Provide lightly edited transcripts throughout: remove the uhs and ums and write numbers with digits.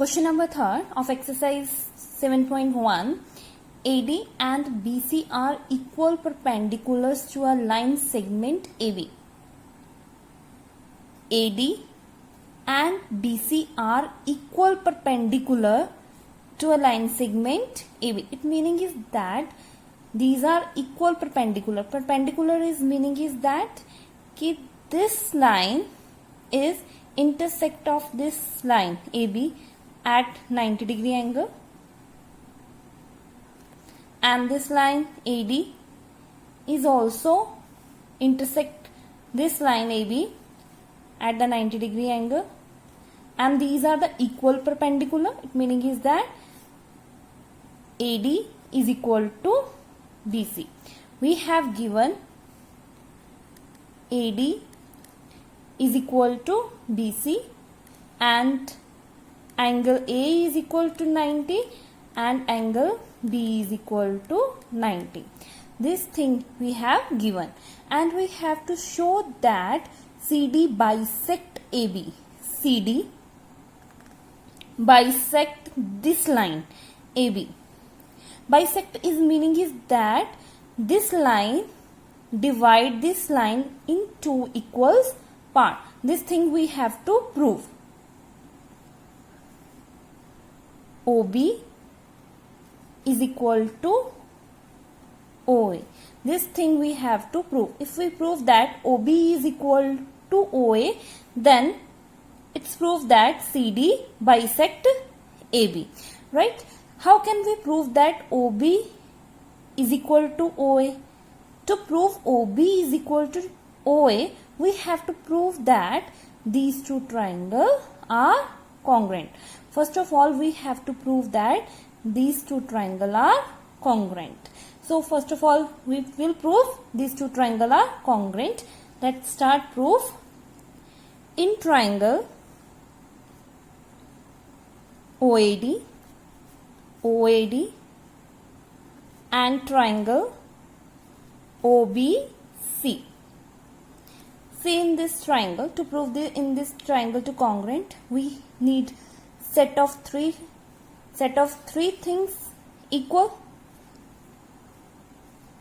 Question number 3 of exercise 7.1. AD and BC are equal perpendiculars to a line segment AB. AD and BC are equal perpendicular to a line segment AB. It meaning is that these are equal perpendicular. Perpendicular is meaning is that कि this line is intersect of this line AB at 90 degree angle, and this line AD is also intersect this line AB at the 90 degree angle, and these are the equal perpendicular. It meaning is that AD is equal to BC. We have given AD is equal to BC and angle A is equal to 90 and angle B is equal to 90. This thing we have given, and we have to show that CD bisect AB. CD bisect this line AB. Bisect is meaning is that this line divide this line in two equals part. This thing we have to prove. OB is equal to OA. This thing we have to prove. If we prove that OB is equal to OA, then it's proof that CD bisect AB, right? How can we prove that OB is equal to OA? To prove OB is equal to OA, we have to prove that these two triangles are congruent. First of all, we have to prove that these two triangles are congruent. So first of all, we will prove these two triangles are congruent. Let's start proof. In triangle OAD, OAD and triangle OBC. See, in this triangle, to prove in this triangle to congruent, we need set of three things equal.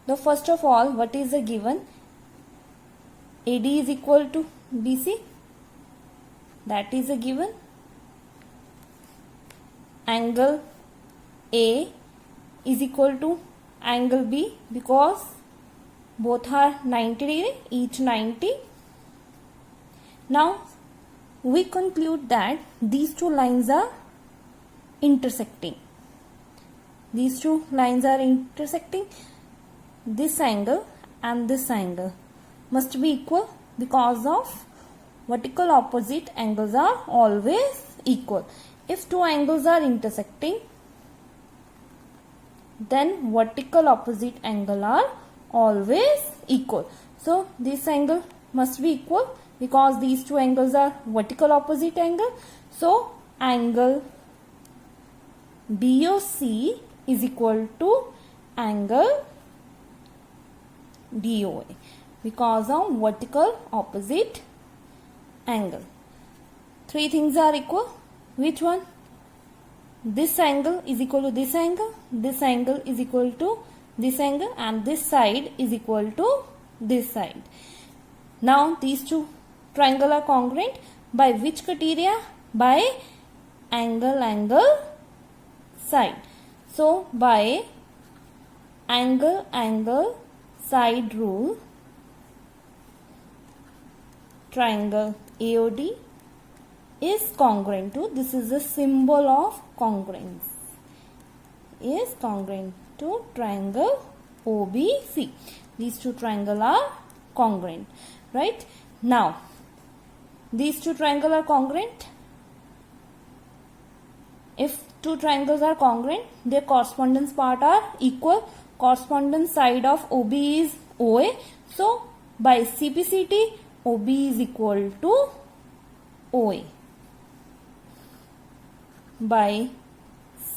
The first of all, what is the given? AD is equal to BC. That is a given. Angle A is equal to angle B because both are 90 degree, each 90. Now we conclude that these two lines are intersecting. These two lines are intersecting. This angle and this angle must be equal because of vertical opposite angles are always equal. If two angles are intersecting, then vertical opposite angle are always equal. So this angle must be equal because these two angles are vertical opposite angle. So angle BOC is equal to angle DOA because of vertical opposite angle. Three things are equal. Which one? This angle is equal to this angle is equal to this angle, and this side is equal to this side. Now these two triangles are congruent by which criteria? By angle side. So by angle side rule, triangle AOD is congruent to, this is a symbol of congruence, is congruent to triangle OBC. These two triangles are congruent, right? Now these two triangles are congruent. If two triangles are congruent, their correspondence part are equal. Correspondence side of OB is OA. So by CPCT, OB is equal to OA. By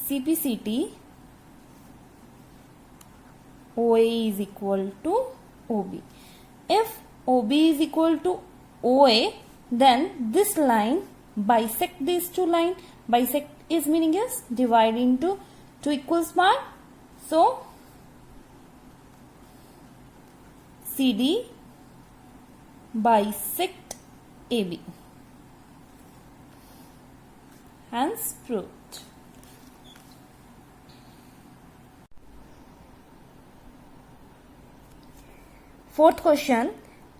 CPCT, OA is equal to OB. If OB is equal to OA, then this line bisect these two lines. Bisect is meaning is divide into two equal part. So CD bisect AB. Hence proved. Fourth question.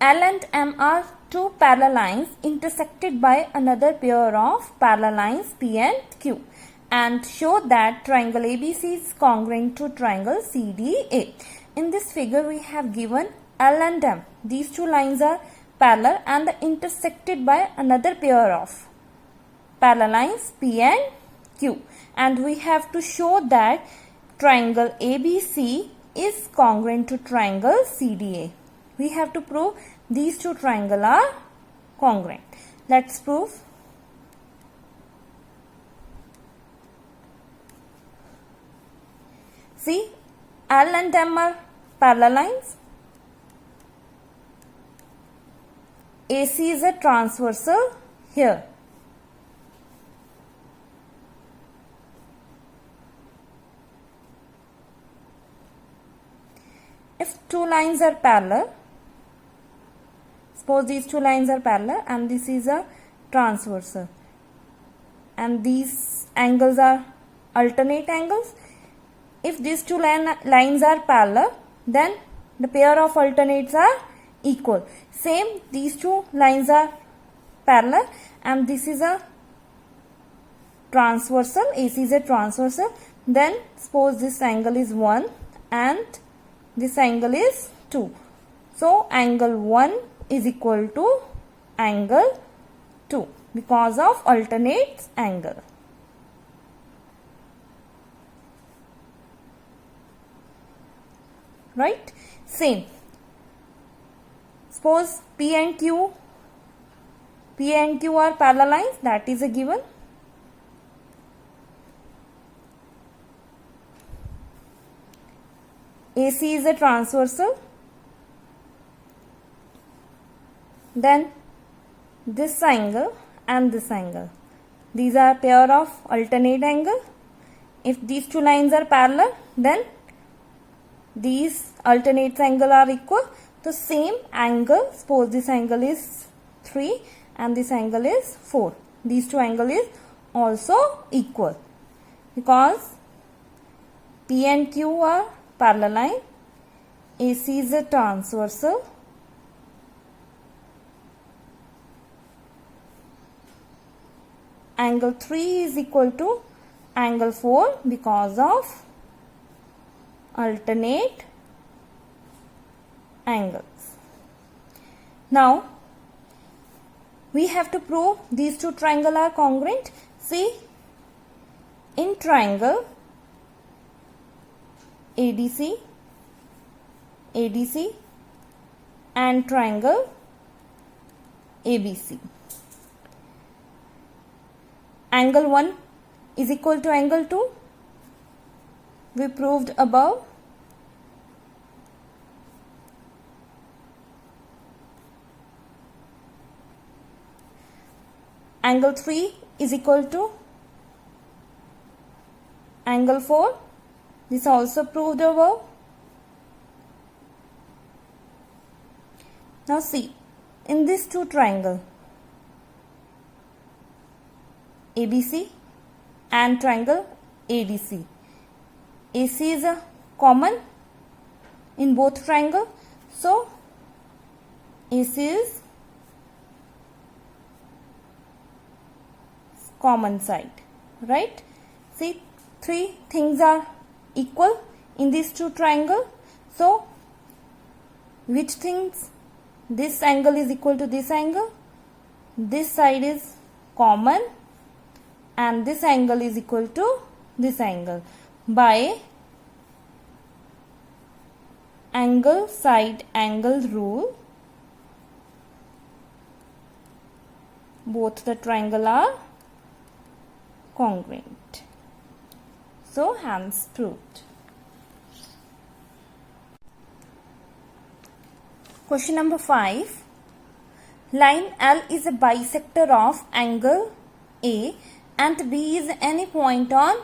L and M are two parallel lines intersected by another pair of parallel lines P and Q, and show that triangle ABC is congruent to triangle CDA. In this figure we have given L and M. These two lines are parallel and intersected by another pair of parallel lines P and Q, and we have to show that triangle ABC is congruent to triangle CDA. We have to prove these two triangles are congruent. Let's prove. See, L and M are parallel lines. AC is a transversal here. If two lines are parallel, suppose these two lines are parallel and this is a transversal, and these angles are alternate angles. If these two lines are parallel, then the pair of alternates are equal. Same, these two lines are parallel and this is a transversal, AC is a transversal, then suppose this angle is 1 and this angle is 2. So angle 1 is equal to angle 2 because of alternate angle. Right? Same. Suppose P and Q are parallel lines, that is a given. AC is a transversal. Then this angle and this angle. These are pair of alternate angle. If these two lines are parallel, then these alternate angle are equal. The same angle, suppose this angle is 3 and this angle is 4. These two angle is also equal because P and Q are parallel line. AC is a transversal. Angle 3 is equal to angle 4 because of alternate angles. Now we have to prove these two triangles are congruent. See, in triangle ADC and triangle ABC, angle 1 is equal to angle 2. We proved above. Angle 3 is equal to angle 4. This also proved above. Now see, in this two triangle ABC and triangle ADC, AC is a common in both triangle, so AC is common side, right? See, three things are equal in these two triangle. So which things? This angle is equal to this angle, this side is common, and this angle is equal to this angle by angle side angle rule. Both the triangle are congruent. So hence proved. Question number 5. Line L is a bisector of angle A and B is any point on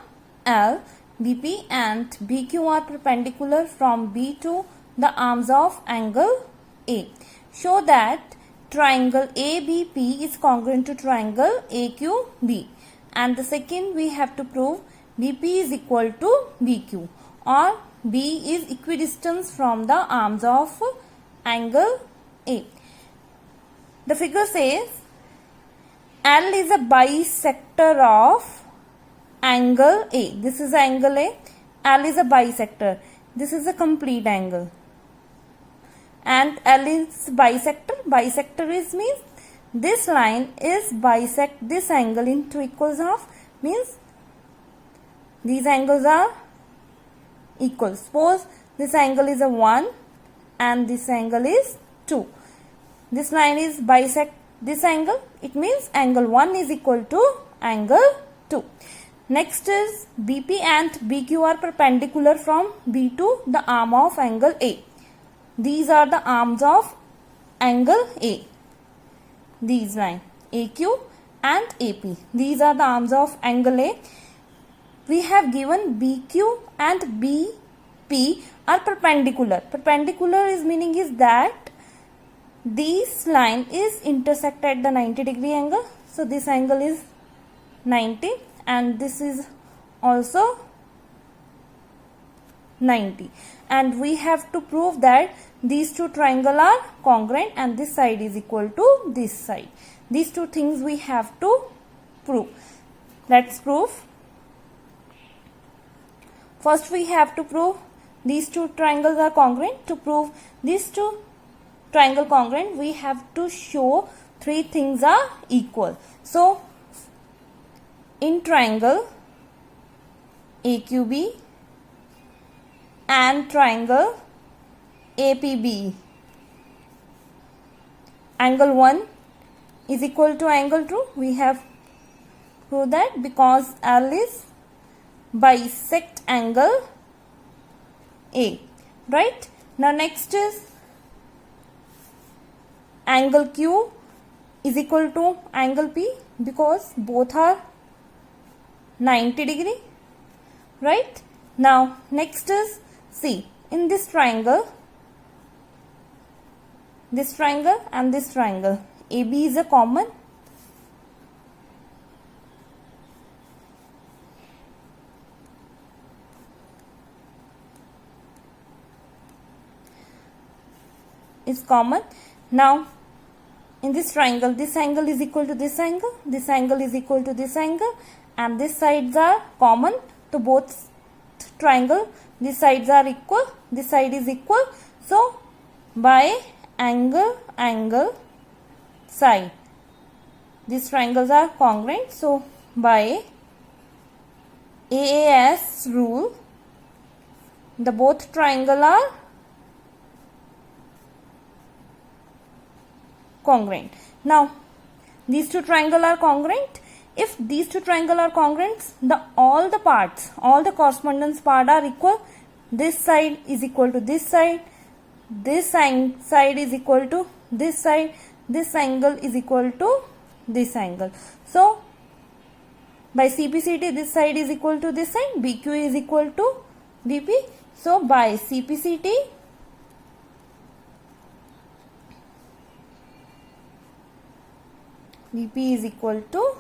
L. BP and BQ are perpendicular from B to the arms of angle A. Show that triangle ABP is congruent to triangle AQB. And the second we have to prove BP is equal to BQ, or B is equidistant from the arms of angle A. The figure says L is a bisector of angle A. This is angle A. L is a bisector. This is a complete angle. And L is bisector. Bisector is means this line is bisect this angle into equals half, means these angles are equal. Suppose this angle is a 1 and this angle is 2. This line is bisect this angle. It means angle 1 is equal to angle 2. Next is BP and BQ are perpendicular from B to the arm of angle A. These are the arms of angle A. These lines AQ and AP. These are the arms of angle A. We have given BQ and BP are perpendicular. Perpendicular is meaning is that this line is intersect at the 90-degree angle. So this angle is 90 and this is also 90. And we have to prove that these two triangles are congruent and this side is equal to this side. These two things we have to prove. Let's prove. First we have to prove these two triangles are congruent. To prove these two triangle congruent, we have to show three things are equal. So in triangle AQB and triangle APB, angle 1 is equal to angle 2. We have proved that because L is bisect angle A. Right? Now next is angle Q is equal to angle P because both are 90 degree. Right? Now next is see, in this triangle and this triangle AB is a common. Is common. Now in this triangle, this angle is equal to this angle is equal to this angle, and these sides are common to both triangle. These sides are equal, this side is equal. So by angle side, these triangles are congruent. So by AAS rule, the both triangle are congruent. Now these two triangles are congruent. If these two triangles are congruent, all the correspondence part are equal. This side is equal to this side, this side is equal to this side, this angle is equal to this angle. So by CPCT, this side is equal to this side, BQ is equal to BP. So by CPCT, BP is equal to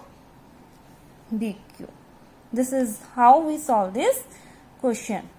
BQ. This is how we solve this question.